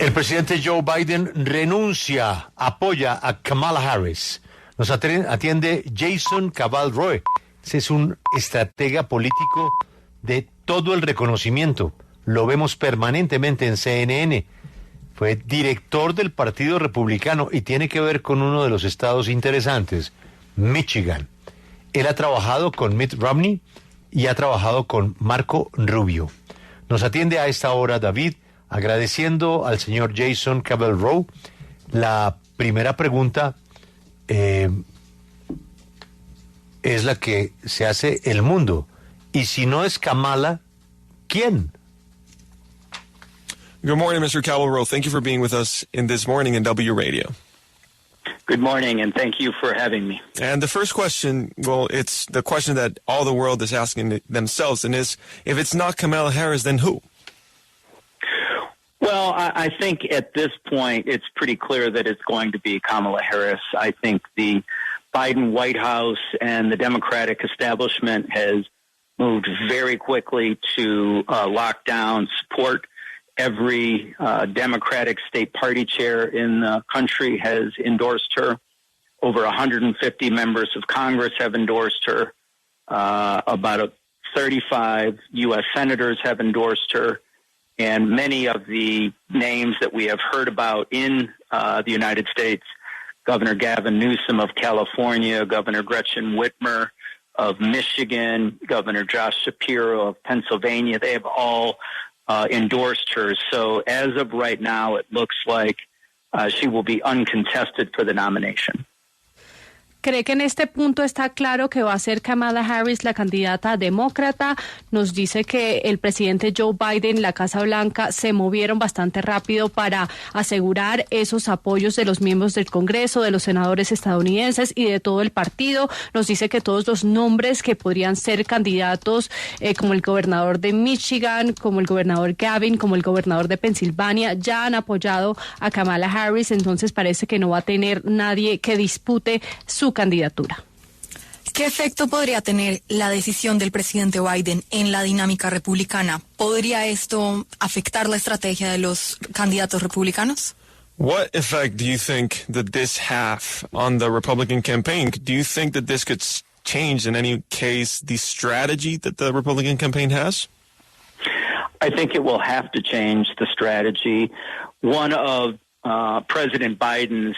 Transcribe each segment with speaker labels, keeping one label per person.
Speaker 1: El presidente Joe Biden renuncia, apoya a Kamala Harris. Nos atiende Jason Cabal Roy. Ese es un estratega político de todo el reconocimiento. Lo vemos permanentemente en CNN. Fue director del Partido Republicano y tiene que ver con uno de los estados interesantes, Michigan. Él ha trabajado con Mitt Romney y ha trabajado con Marco Rubio. Nos atiende a esta hora David, agradeciendo al señor Jason Cabal Roy. La primera pregunta es la que se hace el mundo. Y si no es Kamala, ¿quién?
Speaker 2: Good morning, Mr. Cabal-Rowe. Thank you for being with us in This Morning in W Radio.
Speaker 3: Good morning, and thank you for having me.
Speaker 2: And the first question, well, it's the question that all the world is asking themselves, and is, if it's not Kamala Harris, then who?
Speaker 3: Well, I think at this point, it's pretty clear that it's going to be Kamala Harris. I think the Biden White House and the Democratic establishment has moved very quickly to lock down support. Every Democratic state party chair in the country has endorsed her. Over 150 members of Congress have endorsed her. About 35 U.S. senators have endorsed her. And many of the names that we have heard about in the United States, Governor Gavin Newsom of California, Governor Gretchen Whitmer of Michigan, Governor Josh Shapiro of Pennsylvania, they have all endorsed her. So as of right now, it looks like she will be uncontested for the nomination.
Speaker 4: ¿Cree que en este punto está claro que va a ser Kamala Harris la candidata demócrata? Nos dice que el presidente Joe Biden, la Casa Blanca, se movieron bastante rápido para asegurar esos apoyos de los miembros del Congreso, de los senadores estadounidenses y de todo el partido. Nos dice que todos los nombres que podrían ser candidatos, como el gobernador de Michigan, como el gobernador Gavin, como el gobernador de Pensilvania, ya han apoyado a Kamala Harris. Entonces parece que no va a tener nadie que dispute su candidatura.
Speaker 5: ¿Qué efecto podría tener la decisión del presidente Biden en la dinámica republicana? ¿Podría esto afectar la estrategia de los candidatos republicanos?
Speaker 2: What effect do you think that this have on the Republican campaign? Do you think that this could change, in any case, the strategy that the Republican campaign has?
Speaker 3: I think it will have to change the strategy. One of President Biden's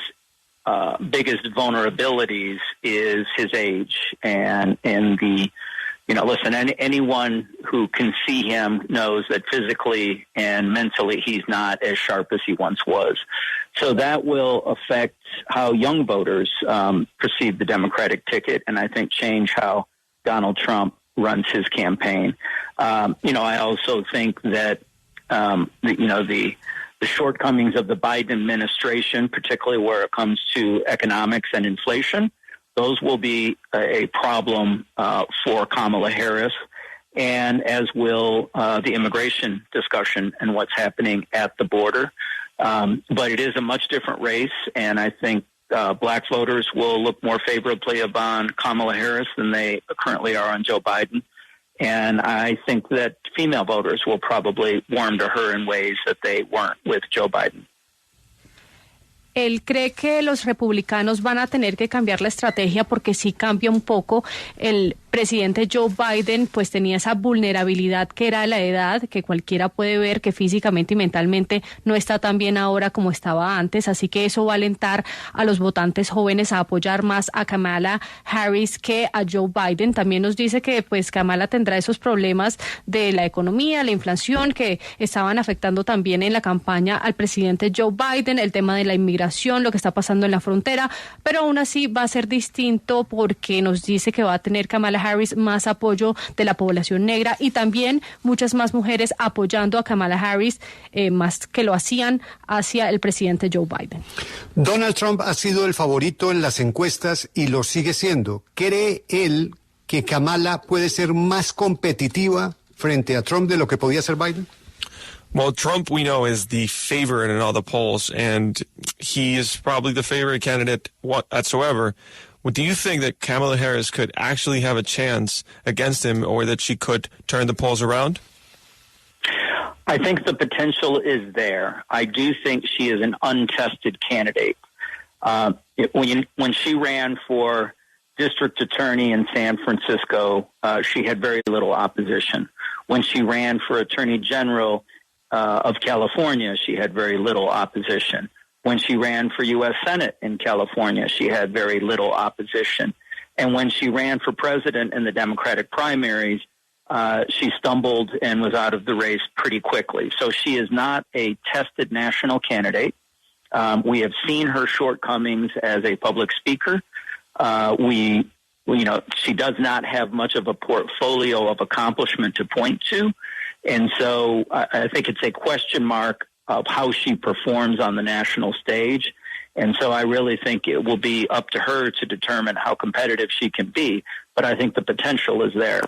Speaker 3: biggest vulnerabilities is his age, and listen, anyone who can see him knows that physically and mentally he's not as sharp as he once was. So that will affect how young voters perceive the Democratic ticket, and I think change how Donald Trump runs his campaign. I also think that the shortcomings of the Biden administration, particularly where it comes to economics and inflation, those will be a problem for Kamala Harris, and as will the immigration discussion and what's happening at the border. But it is a much different race, and I think black voters will look more favorably upon Kamala Harris than they currently are on Joe Biden. And I think that female voters will probably warm to her in ways that they weren't with Joe Biden.
Speaker 4: Él cree que los republicanos van a tener que cambiar la estrategia porque sí cambia un poco. El presidente Joe Biden pues tenía esa vulnerabilidad que era la edad, que cualquiera puede ver que físicamente y mentalmente no está tan bien ahora como estaba antes, así que eso va a alentar a los votantes jóvenes a apoyar más a Kamala Harris que a Joe Biden. También nos dice que pues Kamala tendrá esos problemas de la economía, la inflación que estaban afectando también en la campaña al presidente Joe Biden, el tema de la inmigración, lo que está pasando en la frontera, pero aún así va a ser distinto porque nos dice que va a tener Kamala Harris más apoyo de la población negra y también muchas más mujeres apoyando a Kamala Harris más que lo hacían hacia el presidente Joe Biden.
Speaker 6: Donald Trump ha sido el favorito en las encuestas y lo sigue siendo. ¿Cree él que Kamala puede ser más competitiva frente a Trump de lo que podía ser Biden?
Speaker 2: Well, Trump, we know, is the favorite in all the polls, and he is probably the favorite candidate whatsoever. Do you think that Kamala Harris could actually have a chance against him, or that she could turn the polls around?
Speaker 3: I think the potential is there. I do think she is an untested candidate. When she ran for district attorney in San Francisco, she had very little opposition. When she ran for attorney general of California, she had very little opposition. When she ran for U.S. Senate in California, she had very little opposition. And when she ran for president in the Democratic primaries, she stumbled and was out of the race pretty quickly. So she is not a tested national candidate. We have seen her shortcomings as a public speaker. She does not have much of a portfolio of accomplishment to point to. And so I think it's a question mark of how she performs on the national stage. And so I really think it will be up to her to determine how competitive she can be. But I think the potential is there.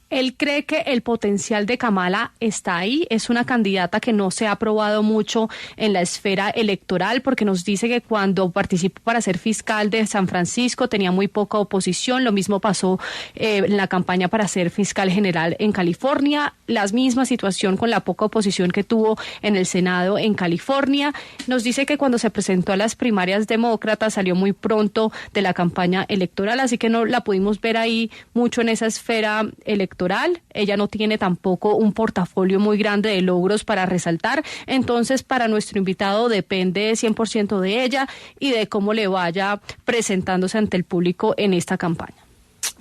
Speaker 4: Él cree que el potencial de Kamala está ahí. Es una candidata que no se ha probado mucho en la esfera electoral porque nos dice que cuando participó para ser fiscal de San Francisco tenía muy poca oposición. Lo mismo pasó en la campaña para ser fiscal general en California. La misma situación con la poca oposición que tuvo en el Senado en California. Nos dice que cuando se presentó a las primarias demócratas salió muy pronto de la campaña electoral, así que no la pudimos ver ahí mucho en esa esfera electoral. Ella no tiene tampoco un portafolio muy grande de logros para resaltar, entonces para nuestro invitado depende 100% de ella y de cómo le vaya presentándose ante el público en esta campaña.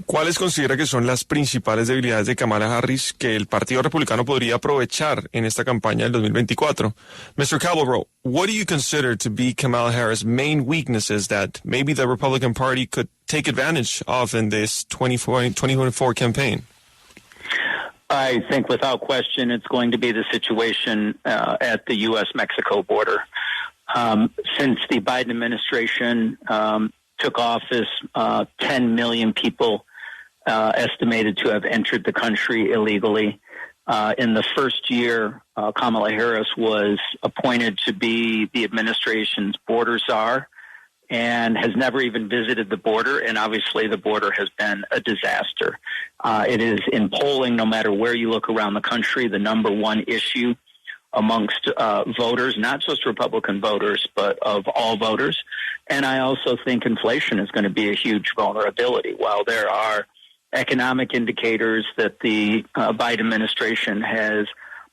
Speaker 2: ¿Cuáles considera que son las principales debilidades de Kamala Harris que el Partido Republicano podría aprovechar en esta campaña del 2024? Mr. Caballero, what do you consider to be Kamala Harris' main weaknesses that maybe the Republican Party could take advantage of in this 2024 campaign?
Speaker 3: I think without question it's going to be the situation at the U.S.-Mexico border. Since the Biden administration took office, 10 million people estimated to have entered the country illegally. In the first year, Kamala Harris was appointed to be the administration's border czar and has never even visited the border, and obviously the border has been a disaster. It is in polling, no matter where you look around the country, the number one issue amongst voters, not just Republican voters, but of all voters. And I also think inflation is going to be a huge vulnerability. While there are economic indicators that the Biden administration has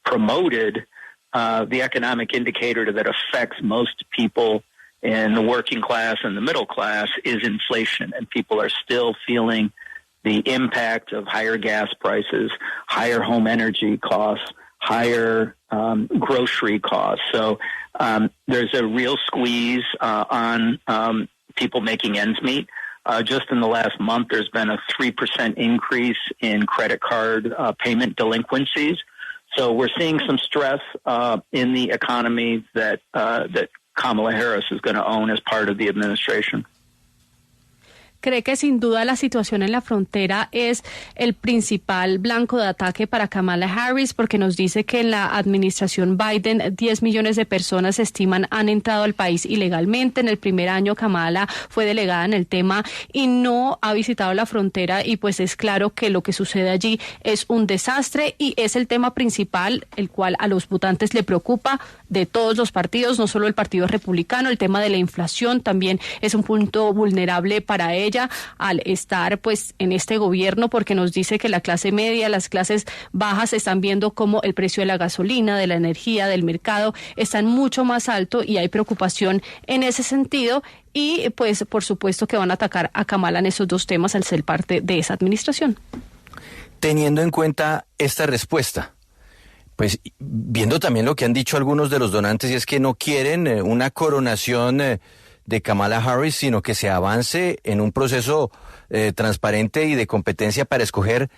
Speaker 3: promoted, the economic indicator that affects most people in the working class and the middle class is inflation, and people are still feeling the impact of higher gas prices, higher home energy costs, higher grocery costs. So there's a real squeeze on people making ends meet. Just in the last month, there's been a 3% increase in credit card payment delinquencies. So we're seeing some stress in the economy that Kamala Harris is going to own as part of the administration.
Speaker 4: Cree que sin duda la situación en la frontera es el principal blanco de ataque para Kamala Harris, porque nos dice que en la administración Biden 10 millones de personas se estiman han entrado al país ilegalmente. En el primer año Kamala fue delegada en el tema y no ha visitado la frontera, y pues es claro que lo que sucede allí es un desastre y es el tema principal, el cual a los votantes le preocupa de todos los partidos, no solo el Partido Republicano. El tema de la inflación también es un punto vulnerable para ella al estar pues en este gobierno, porque nos dice que la clase media, las clases bajas están viendo cómo el precio de la gasolina, de la energía, del mercado están mucho más alto y hay preocupación en ese sentido, y pues por supuesto que van a atacar a Kamala en esos dos temas al ser parte de esa administración.
Speaker 7: Teniendo en cuenta esta respuesta, pues viendo también lo que han dicho algunos de los donantes, y es que no quieren una coronación de Kamala Harris, sino que se avance en un proceso transparente y de competencia para escoger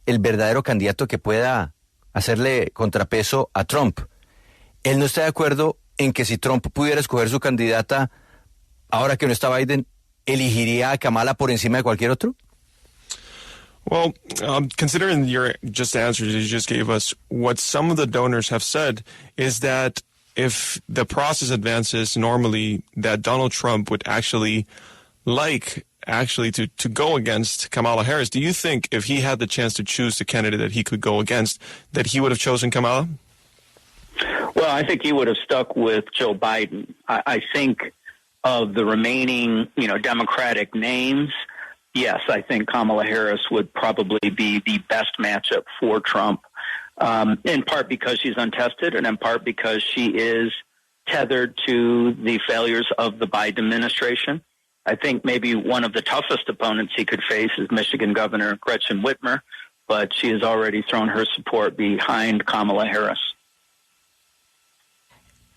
Speaker 7: el verdadero candidato que pueda hacerle contrapeso a Trump. Él no está de acuerdo en que si Trump pudiera escoger su candidata, ahora que no está Biden, ¿elegiría a Kamala por encima de cualquier otro?
Speaker 2: Well, considering your just answers you just gave us, what some of the donors have said is that if the process advances normally, that Donald Trump would actually like actually to go against Kamala Harris. Do you think if he had the chance to choose the candidate that he could go against, that he would have chosen Kamala?
Speaker 3: Well, I think he would have stuck with Joe Biden. I think of the remaining, Democratic names, yes, I think Kamala Harris would probably be the best matchup for Trump, in part because she's untested and in part because she is tethered to the failures of the Biden administration. I think maybe one of the toughest opponents he could face is Michigan Governor Gretchen Whitmer, but she has already thrown her support behind Kamala Harris.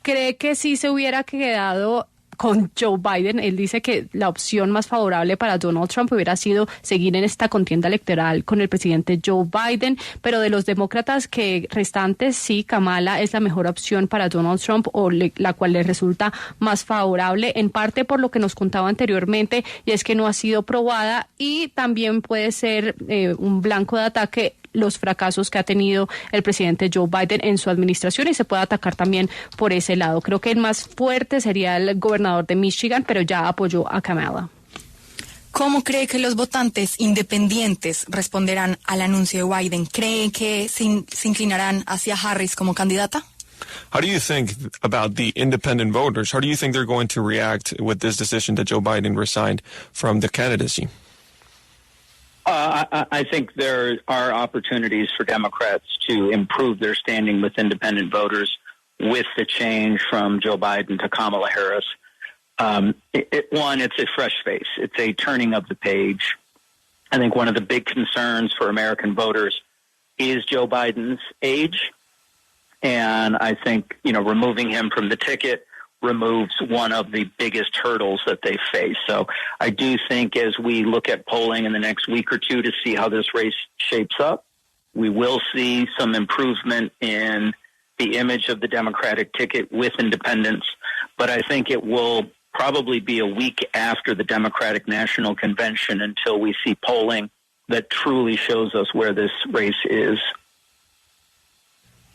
Speaker 4: ¿Cree que si se hubiera quedado con Joe Biden? Él dice que la opción más favorable para Donald Trump hubiera sido seguir en esta contienda electoral con el presidente Joe Biden, pero de los demócratas que restantes, sí, Kamala es la mejor opción para Donald Trump o la cual le resulta más favorable, en parte por lo que nos contaba anteriormente, y es que no ha sido probada y también puede ser un blanco de ataque los fracasos que ha tenido el presidente Joe Biden en su administración y se puede atacar también por ese lado. Creo que el más fuerte sería el gobernador de Michigan, pero ya apoyó a Kamala.
Speaker 5: ¿Cómo cree que los votantes independientes responderán al anuncio de Biden? ¿Cree que se inclinarán hacia Harris como candidata?
Speaker 2: How do you think about the independent voters? How do you think they're going to react with this decision that Joe Biden resigned from the candidacy?
Speaker 3: I think there are opportunities for Democrats to improve their standing with independent voters with the change from Joe Biden to Kamala Harris. It's a fresh face. It's a turning of the page. I think one of the big concerns for American voters is Joe Biden's age. And I think, removing him from the ticket removes one of the biggest hurdles that they face. So I do think as we look at polling in the next week or two to see how this race shapes up, we will see some improvement in the image of the Democratic ticket with independents. But I think it will probably be a week after the Democratic National Convention until we see polling that truly shows us where this race is.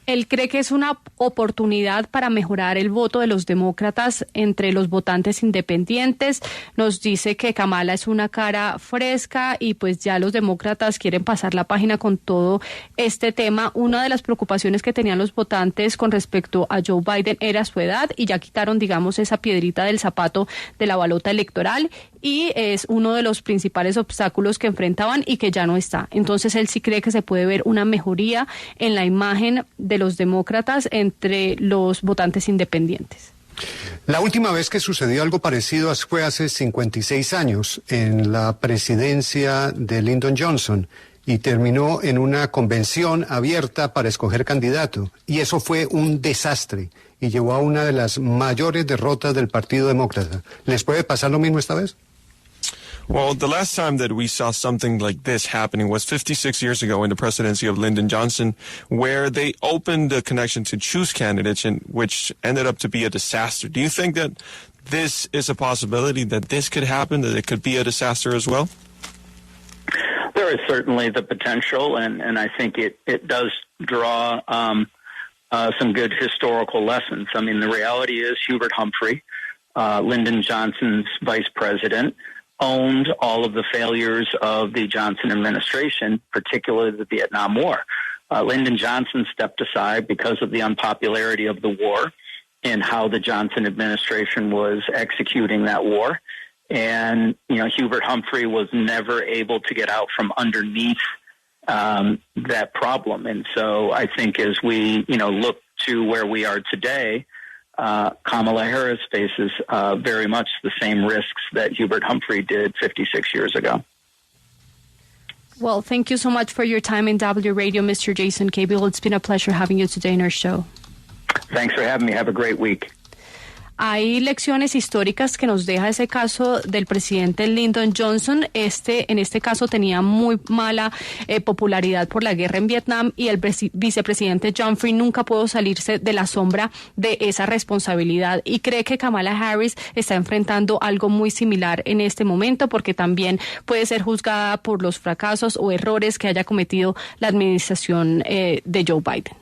Speaker 4: Él cree que es una oportunidad para mejorar el voto de los demócratas entre los votantes independientes. Nos dice que Kamala es una cara fresca y pues ya los demócratas quieren pasar la página con todo este tema. Una de las preocupaciones que tenían los votantes con respecto a Joe Biden era su edad y ya quitaron, digamos, esa piedrita del zapato de la balota electoral y es uno de los principales obstáculos que enfrentaban y que ya no está. Entonces él sí cree que se puede ver una mejoría en la imagen de los demócratas entre los votantes independientes.
Speaker 6: La última vez que sucedió algo parecido fue hace 56 años en la presidencia de Lyndon Johnson y terminó en una convención abierta para escoger candidato y eso fue un desastre y llevó a una de las mayores derrotas del Partido Demócrata. ¿Les puede pasar lo mismo esta vez?
Speaker 2: Well, the last time that we saw something like this happening was 56 years ago in the presidency of Lyndon Johnson, where they opened the connection to choose candidates, which ended up to be a disaster. Do you think that this is a possibility, that this could happen, that it could be a disaster as well?
Speaker 3: There is certainly the potential, and I think it does draw some good historical lessons. I mean, the reality is Hubert Humphrey, Lyndon Johnson's vice president, owned all of the failures of the Johnson administration, particularly the Vietnam War. Lyndon Johnson stepped aside because of the unpopularity of the war and how the Johnson administration was executing that war. And, Hubert Humphrey was never able to get out from underneath that problem. And so I think as we, look to where we are today, Kamala Harris faces very much the same risks that Hubert Humphrey did 56 years ago.
Speaker 4: Well, thank you so much for your time in W Radio, Mr. Jason Cable. It's been a pleasure having you today in our show.
Speaker 3: Thanks for having me. Have a great week.
Speaker 4: Hay lecciones históricas que nos deja ese caso del presidente Lyndon Johnson. En este caso tenía muy mala popularidad por la guerra en Vietnam y el vicepresidente Humphrey nunca pudo salirse de la sombra de esa responsabilidad y cree que Kamala Harris está enfrentando algo muy similar en este momento porque también puede ser juzgada por los fracasos o errores que haya cometido la administración de Joe Biden.